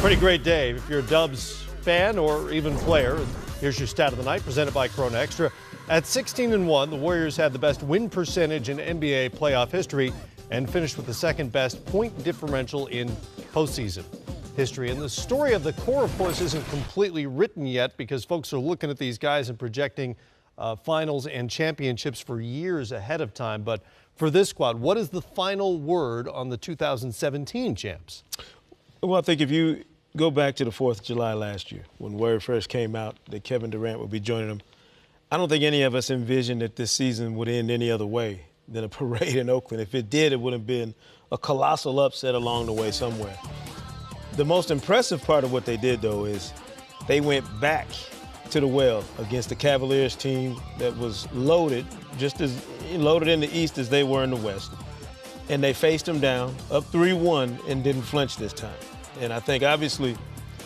Pretty great day if you're a Dubs fan or even player. Here's your stat of the night, presented by Corona Extra. At 16-1, the Warriors had the best win percentage in NBA playoff history and finished with the second best point differential in postseason history. And the story of the core, of course, isn't completely written yet because folks are looking at these guys and projecting finals and championships for years ahead of time. But for this squad, what is the final word on the 2017 champs? Well, I think if you go back to the 4th of July last year, when word first came out that Kevin Durant would be joining them, I don't think any of us envisioned that this season would end any other way than a parade in Oakland. If it did, it would have been a colossal upset along the way somewhere. The most impressive part of what they did, though, is they went back to the well against the Cavaliers team that was loaded, just as loaded in the East as they were in the West. And they faced them down, up 3-1, and didn't flinch this time. And I think, obviously,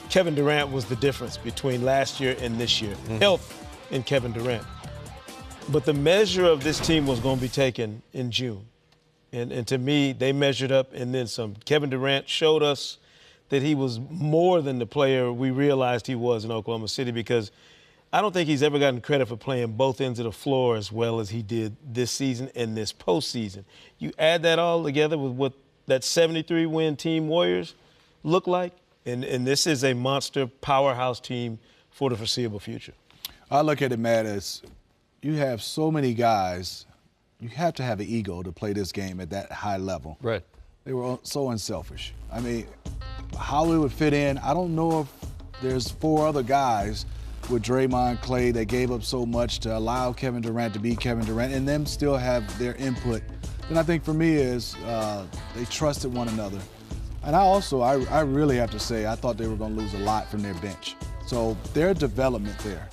Kevin Durant was the difference between last year and this year. Health in Kevin Durant. But the measure of this team was going to be taken in June. And to me, they measured up and then some. Kevin Durant showed us that he was more than the player we realized he was in Oklahoma City, because I don't think he's ever gotten credit for playing both ends of the floor as well as he did this season and this postseason. You add that all together with what that 73-win team Warriors look like, and this is a monster powerhouse team for the foreseeable future. I look at it, Matt, as you have so many guys, you have to have an ego to play this game at that high level. Right. They were so unselfish. I mean, how it would fit in, I don't know if there's 4 other guys with Draymond, Clay, that gave up so much to allow Kevin Durant to be Kevin Durant and them still have their input. And I think for me is they trusted one another. And I really have to say, I thought they were going to lose a lot from their bench. So their development there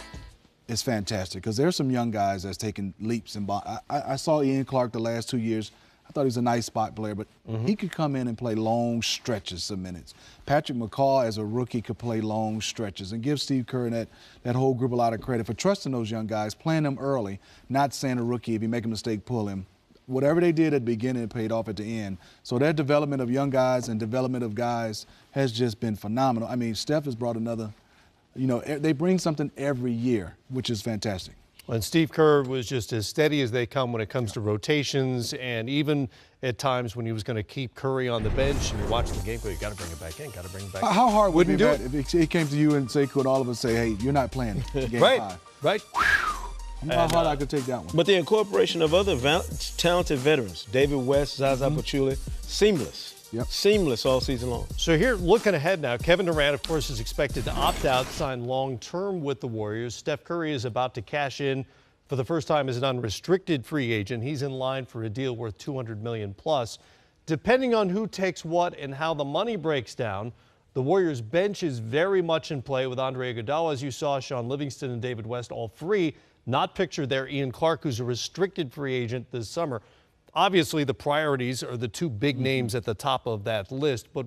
is fantastic because there's some young guys that's taking leaps and bounds. I saw Ian Clark the last 2 years. I thought he was a nice spot player, but he could come in and play long stretches of minutes. Patrick McCaw, as a rookie, could play long stretches, and give Steve Kerr and that whole group a lot of credit for trusting those young guys, playing them early, not saying a rookie, if you make a mistake, pull him. Whatever they did at the beginning, it paid off at the end. So their development of young guys and development of guys has just been phenomenal. I mean, Steph has brought another, they bring something every year, which is fantastic. And Steve Kerr was just as steady as they come when it comes to rotations, and even at times when he was going to keep Curry on the bench and you watch the game, you got to bring it back in, got to bring it back in. How hard would it be if he came to you and say, could all of us say, hey, you're not playing game 5? Right. You know how hard I could take that one. But the incorporation of other talented veterans, David West, Zaza Pachulia, seamless. Yep. Seamless all season long. So here, looking ahead now, Kevin Durant, of course, is expected to opt out, sign long-term with the Warriors. Steph Curry is about to cash in for the first time as an unrestricted free agent. He's in line for a deal worth $200 million plus. Depending on who takes what and how the money breaks down, the Warriors bench is very much in play with Andre Iguodala, as you saw, Sean Livingston and David West, all three not pictured there. Ian Clark, who's a restricted free agent this summer. Obviously, the priorities are the 2 big names at the top of that list, but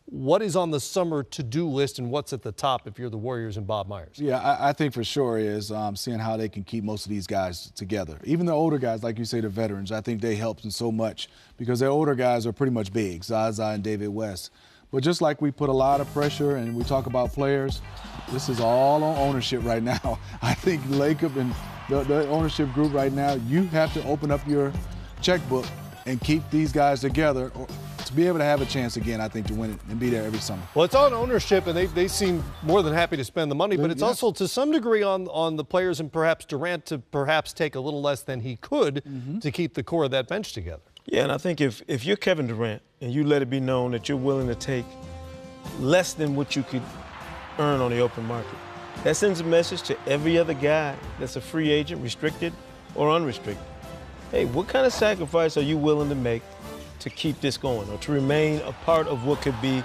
what is on the summer to-do list and what's at the top if you're the Warriors and Bob Myers? Yeah, I think for sure is seeing how they can keep most of these guys together. Even the older guys, like you say, the veterans, I think they help them so much because their older guys are pretty much big, Zaza and David West. But just like we put a lot of pressure and we talk about players, this is all on ownership right now. I think Lacob and the ownership group right now, you have to open up your checkbook and keep these guys together to be able to have a chance again, I think, to win it and be there every summer. Well, it's on ownership, and they seem more than happy to spend the money, but it's also to some degree on the players and perhaps Durant to perhaps take a little less than he could to keep the core of that bench together. Yeah, and I think if you're Kevin Durant and you let it be known that you're willing to take less than what you could earn on the open market, that sends a message to every other guy that's a free agent, restricted or unrestricted. Hey, what kind of sacrifice are you willing to make to keep this going or to remain a part of what could be,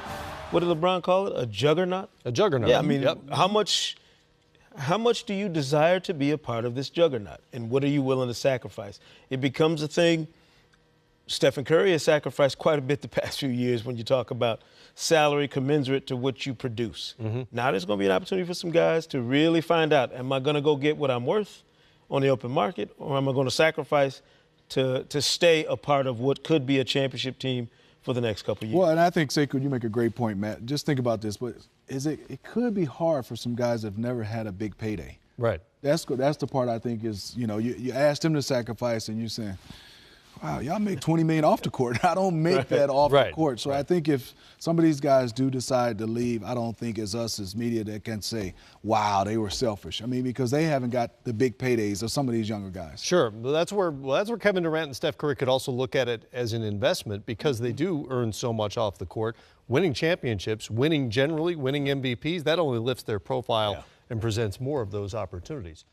what did LeBron call it, a juggernaut? A juggernaut. Yeah, I mean, how much do you desire to be a part of this juggernaut, and what are you willing to sacrifice? It becomes a thing. Stephen Curry has sacrificed quite a bit the past few years when you talk about salary commensurate to what you produce. Now there's going to be an opportunity for some guys to really find out, am I going to go get what I'm worth on the open market, or am I going to sacrifice to stay a part of what could be a championship team for the next couple of years. Well, and I think, Sekou, you make a great point, Matt. Just think about this, but it could be hard for some guys that have never had a big payday. Right. That's the part I think is, you ask them to sacrifice and you're saying, wow, y'all make $20 million off the court. I don't make that off the court. So I think if some of these guys do decide to leave, I don't think it's us as media that can say, wow, they were selfish. I mean, because they haven't got the big paydays of some of these younger guys. Sure. Well, that's where Kevin Durant and Steph Curry could also look at it as an investment because they do earn so much off the court. Winning championships, winning MVPs, that only lifts their profile and presents more of those opportunities.